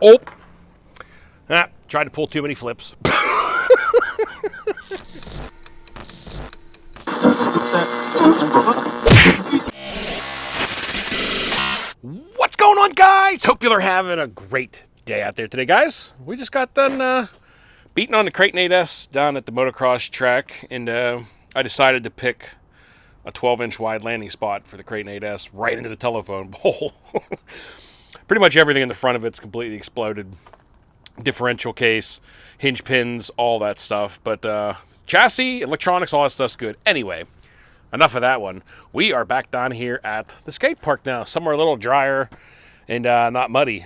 Oh! Tried to pull too many flips. What's going on, guys? Hope you're having a great day out there today, guys. We just got done beating on the TRAXXAS down at the motocross track, and I decided to pick a 12-inch wide landing spot for the TRAXXAS right into the telephone pole. Pretty much everything in the front of it's completely exploded. Differential case, hinge pins, all that stuff. But chassis, electronics, all that stuff's good. Anyway, enough of that one. We are back down here at the skate park now, somewhere a little drier and not muddy.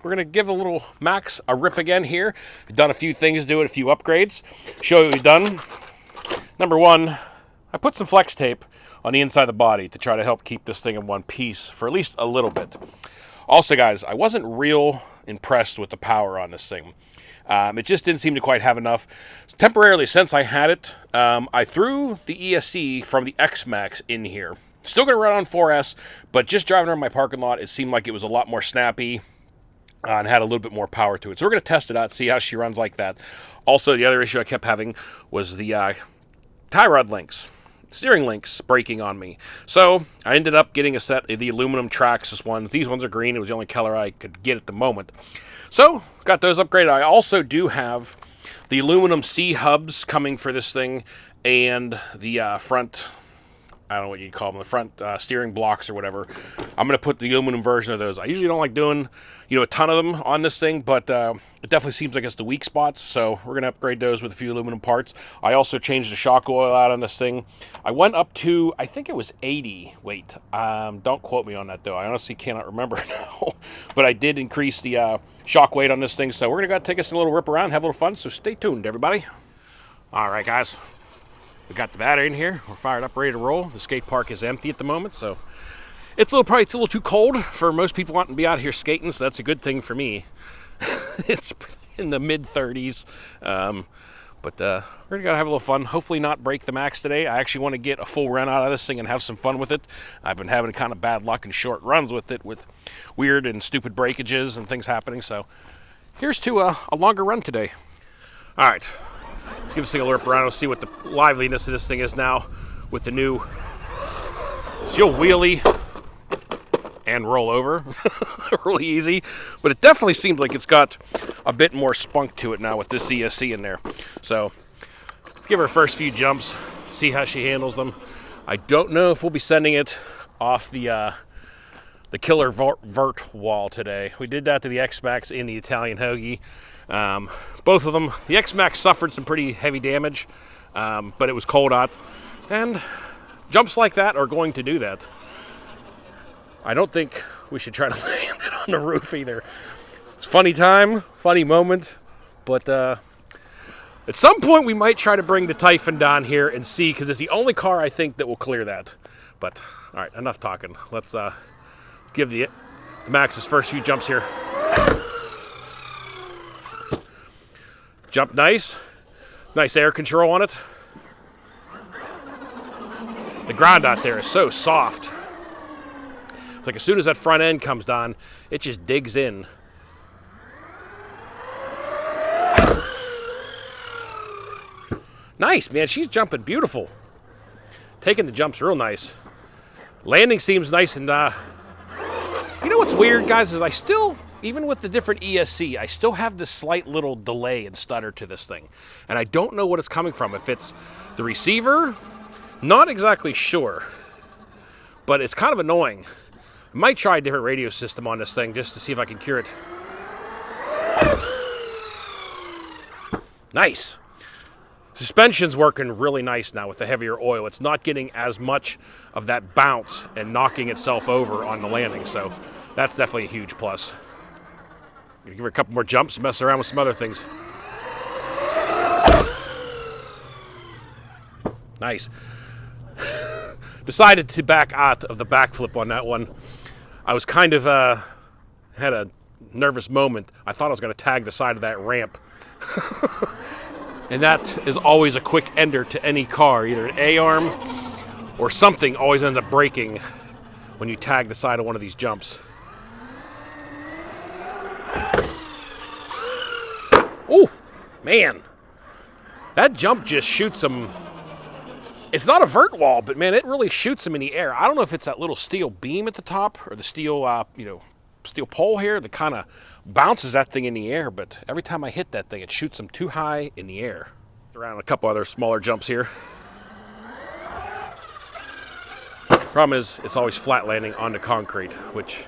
We're going to give a little Maxx a rip again here. We've done a few things to it, a few upgrades. Show you what we've done. Number one, I put some flex tape on the inside of the body to try to help keep this thing in one piece for at least a little bit. Also, guys, I wasn't real impressed with the power on this thing. It just didn't seem to quite have enough. Temporarily, since I had it, I threw the ESC from the Maxx in here. Still going to run on 4S, but just driving around my parking lot, it seemed like it was a lot more snappy and had a little bit more power to it. So we're going to test it out, see how she runs like that. Also, the other issue I kept having was the tie rod links. Steering links breaking on me. So I ended up getting a set of the aluminum TRAXXAS ones. These ones are green. It was the only color I could get at the moment. So got those upgraded. I also do have the aluminum C hubs coming for this thing, and the front, I don't know what you call them, the front steering blocks or whatever. I'm going to put the aluminum version of those. I usually don't like doing, a ton of them on this thing, but it definitely seems like it's the weak spots, so we're going to upgrade those with a few aluminum parts. I also changed the shock oil out on this thing. I went up to, I think it was 80 weight. Don't quote me on that, though. I honestly cannot remember now, but I did increase the shock weight on this thing, so we're going to go take us a little rip around, have a little fun, so stay tuned, everybody. All right, guys. We got the battery in here. We're fired up, ready to roll. The skate park is empty at the moment, so it's probably a little too cold for most people wanting to be out here skating, so that's a good thing for me. It's in the mid-30s, but we're going to have a little fun. Hopefully not break the Maxx today. I actually want to get a full run out of this thing and have some fun with it. I've been having kind of bad luck and short runs with it, with weird and stupid breakages and things happening, so here's to a longer run today. All right. Give this thing a rip around and see what the liveliness of this thing is now with the new she'll wheelie and roll over really easy, but it definitely seems like it's got a bit more spunk to it now with this ESC in there. So let's give her first few jumps, see how she handles them. I don't know if we'll be sending it off the killer vert wall today. We did that to the Maxx in the Italian Hoagie. Both of them, the Maxx suffered some pretty heavy damage, but it was cold out, and jumps like that are going to do that. I don't think we should try to land it on the roof either. It's a funny time, funny moment, but at some point we might try to bring the Typhon down here and see, because it's the only car I think that will clear that. But all right, enough talking. Let's give the Maxx his first few jumps here. Jump nice. Nice air control on it. The ground out there is so soft. It's like as soon as that front end comes down, it just digs in. Nice, man. She's jumping beautiful. Taking the jumps real nice. Landing seems nice, and you know what's weird, guys, is I still, even with the different ESC, I still have this slight little delay and stutter to this thing. And I don't know what it's coming from. If it's the receiver, not exactly sure. But it's kind of annoying. I might try a different radio system on this thing just to see if I can cure it. Nice. Suspension's working really nice now with the heavier oil. It's not getting as much of that bounce and knocking itself over on the landing. So that's definitely a huge plus. Give her a couple more jumps and mess around with some other things. Nice. Decided to back out of the backflip on that one. I was kind of, had a nervous moment. I thought I was going to tag the side of that ramp. And that is always a quick ender to any car. Either an A-arm or something always ends up breaking when you tag the side of one of these jumps. Man, that jump just shoots them. It's not a vert wall, but man, it really shoots them in the air. I don't know if it's that little steel beam at the top or the steel, steel pole here that kind of bounces that thing in the air. But every time I hit that thing, it shoots them too high in the air. Around a couple other smaller jumps here. Problem is, it's always flat landing on the concrete, which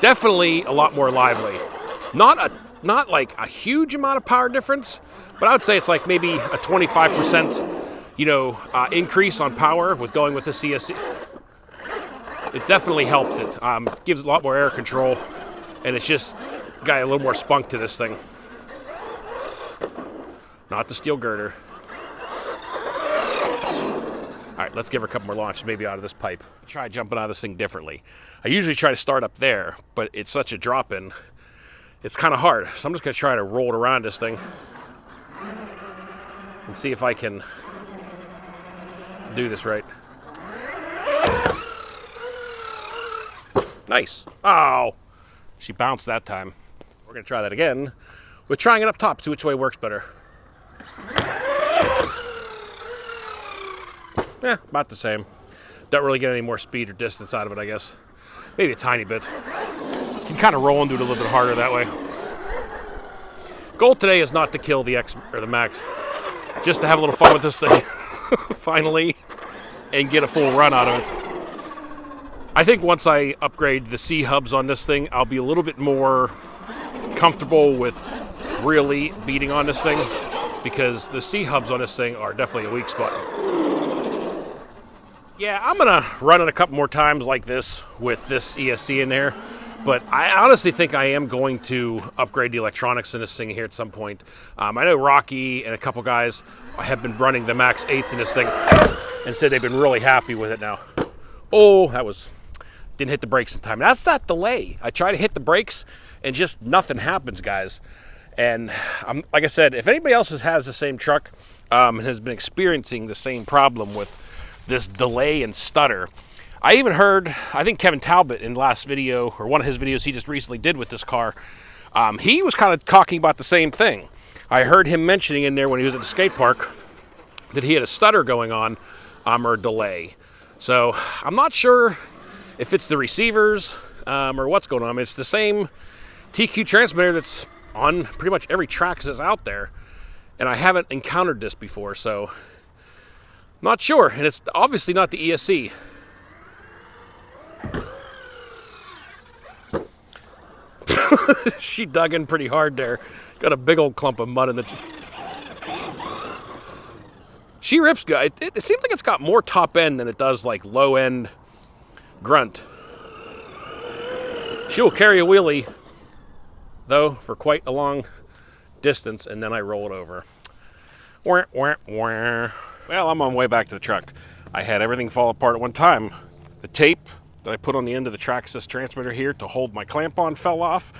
definitely a lot more lively. Not like a huge amount of power difference, but I would say it's like maybe a 25%, increase on power with going with the ESC. It definitely helps it. Gives a lot more air control, and it's just got a little more spunk to this thing. Not the steel girder. All right, let's give her a couple more launches, maybe out of this pipe. Try jumping out of this thing differently. I usually try to start up there, but it's such a drop-in. It's kind of hard, so I'm just going to try to roll it around this thing and see if I can do this right. Nice. Oh, she bounced that time. We're going to try that again with trying it up top, see which way works better. Yeah, about the same. Don't really get any more speed or distance out of it, I guess. Maybe a tiny bit. You can kind of roll into it a little bit harder that way. Goal today is not to kill the X or the Maxx, just to have a little fun with this thing, finally, and get a full run out of it. I think once I upgrade the C hubs on this thing, I'll be a little bit more comfortable with really beating on this thing, because the C hubs on this thing are definitely a weak spot. Yeah, I'm going to run it a couple more times like this with this ESC in there. But I honestly think I am going to upgrade the electronics in this thing here at some point. I know Rocky and a couple guys have been running the Maxx 8s in this thing and said they've been really happy with it now. Oh, didn't hit the brakes in time. That's that delay. I try to hit the brakes and just nothing happens, guys. And like I said, if anybody else has the same truck and has been experiencing the same problem with this delay and stutter. I even heard, I think Kevin Talbot in the last video, or one of his videos he just recently did with this car, he was kind of talking about the same thing. I heard him mentioning in there when he was at the skate park that he had a stutter going on, or a delay. So I'm not sure if it's the receivers or what's going on. I mean, it's the same TQ transmitter that's on pretty much every TRAXXAS out there, and I haven't encountered this before, so not sure. And it's obviously not the ESC. She dug in pretty hard there. Got a big old clump of mud in the... She rips good. It seems like it's got more top end than it does like low end grunt. She'll carry a wheelie though for quite a long distance, and then I roll it over. Wah, wah, wah. Well, I'm on my way back to the truck. I had everything fall apart at one time. The tape that I put on the end of the TRAXXAS transmitter here to hold my clamp on fell off.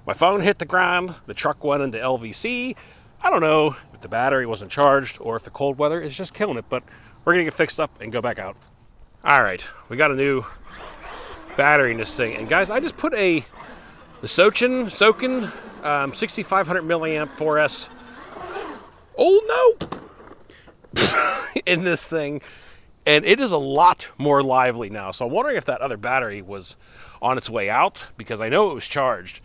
My phone hit the ground. The truck went into LVC. I don't know if the battery wasn't charged or if the cold weather is just killing it, but we're going to get fixed up and go back out. All right, we got a new battery in this thing. And guys, I just put the Sokin 6500 milliamp 4S. Oh no! in this thing, and it is a lot more lively now. So I'm wondering if that other battery was on its way out, because I know it was charged.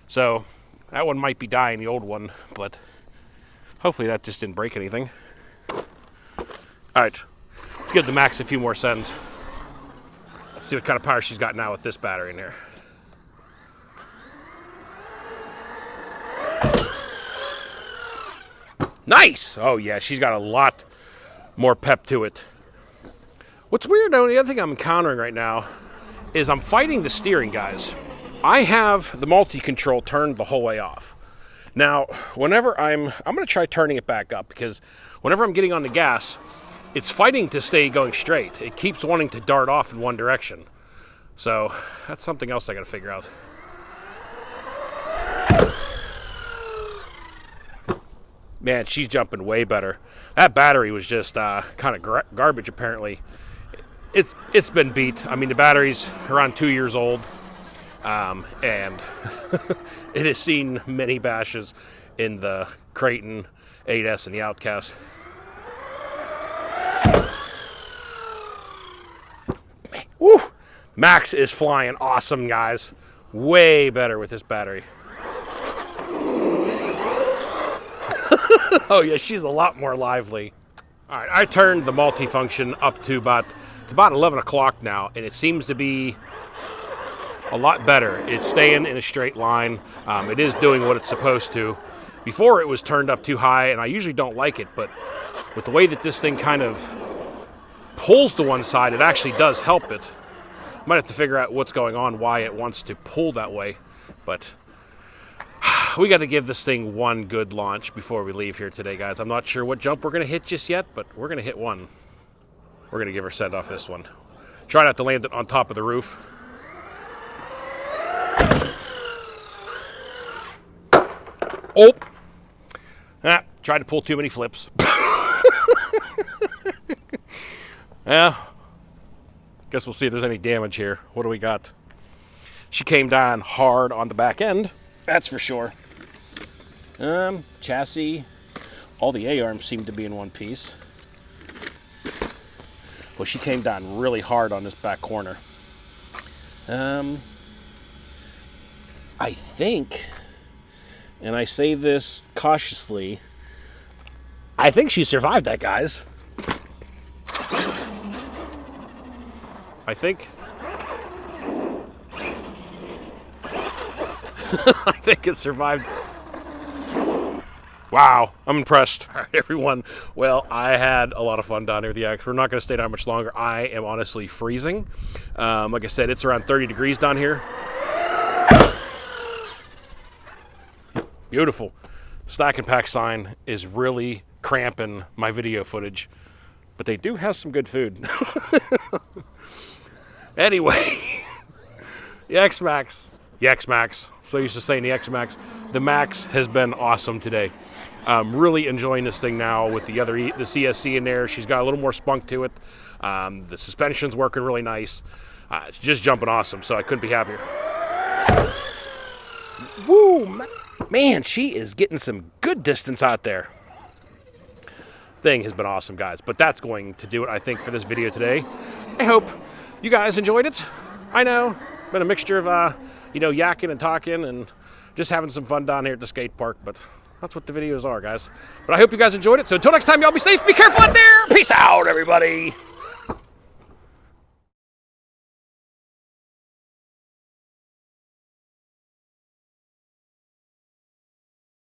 So that one might be dying, the old one, but hopefully that just didn't break anything. All right, let's give the Maxx a few more sends. Let's see what kind of power she's got now with this battery in there. Nice! Oh yeah, she's got a lot more pep to it. What's weird though, the other thing I'm encountering right now is I'm fighting the steering, guys. I have the multi-control turned the whole way off. Now, whenever I'm going to try turning it back up, because whenever I'm getting on the gas, it's fighting to stay going straight. It keeps wanting to dart off in one direction. So that's something else I got to figure out. Man, she's jumping way better. That battery was just kind of garbage, apparently. It's been beat. I mean, the battery's around 2 years old, and it has seen many bashes. in the Creighton 8S and the Outcast. Woo! Maxx is flying awesome, guys. Way better with this battery. Oh yeah, she's a lot more lively. All right, I turned the multifunction up to it's about 11 o'clock now, and it seems to be a lot better. It's staying in a straight line. It is doing what it's supposed to. Before it was turned up too high, and I usually don't like it, but with the way that this thing kind of pulls to one side, it actually does help it. Might have to figure out what's going on, why it wants to pull that way, but we got to give this thing one good launch before we leave here today, guys. I'm not sure what jump we're going to hit just yet, but we're going to hit one. We're going to give her send off this one. Try not to land it on top of the roof. Oh! Tried to pull too many flips. Yeah. Guess we'll see if there's any damage here. What do we got? She came down hard on the back end. That's for sure. Chassis, all the A-arms seem to be in one piece. Well, she came down really hard on this back corner. I think, and I say this cautiously, I think she survived that, guys. I think. I think it survived. Wow, I'm impressed. All right, everyone. Well, I had a lot of fun down here with the X. We're not going to stay down much longer. I am honestly freezing. Like I said, it's around 30 degrees down here. Beautiful. Stack and pack sign is really cramping my video footage, but they do have some good food. Anyway, the X-Maxx. The X-Maxx. So used to saying the X-Maxx. The Maxx has been awesome today. I'm really enjoying this thing now with the CSC in there. She's got a little more spunk to it. The suspension's working really nice. It's just jumping awesome, so I couldn't be happier. Woo! Man, she is getting some good distance out there. Thing has been awesome, guys. But that's going to do it, I think, for this video today. I hope you guys enjoyed it. I know, been a mixture of, yakking and talking and just having some fun down here at the skate park, but that's what the videos are, guys. But I hope you guys enjoyed it. So until next time, y'all be safe, be careful out there. Peace out, everybody.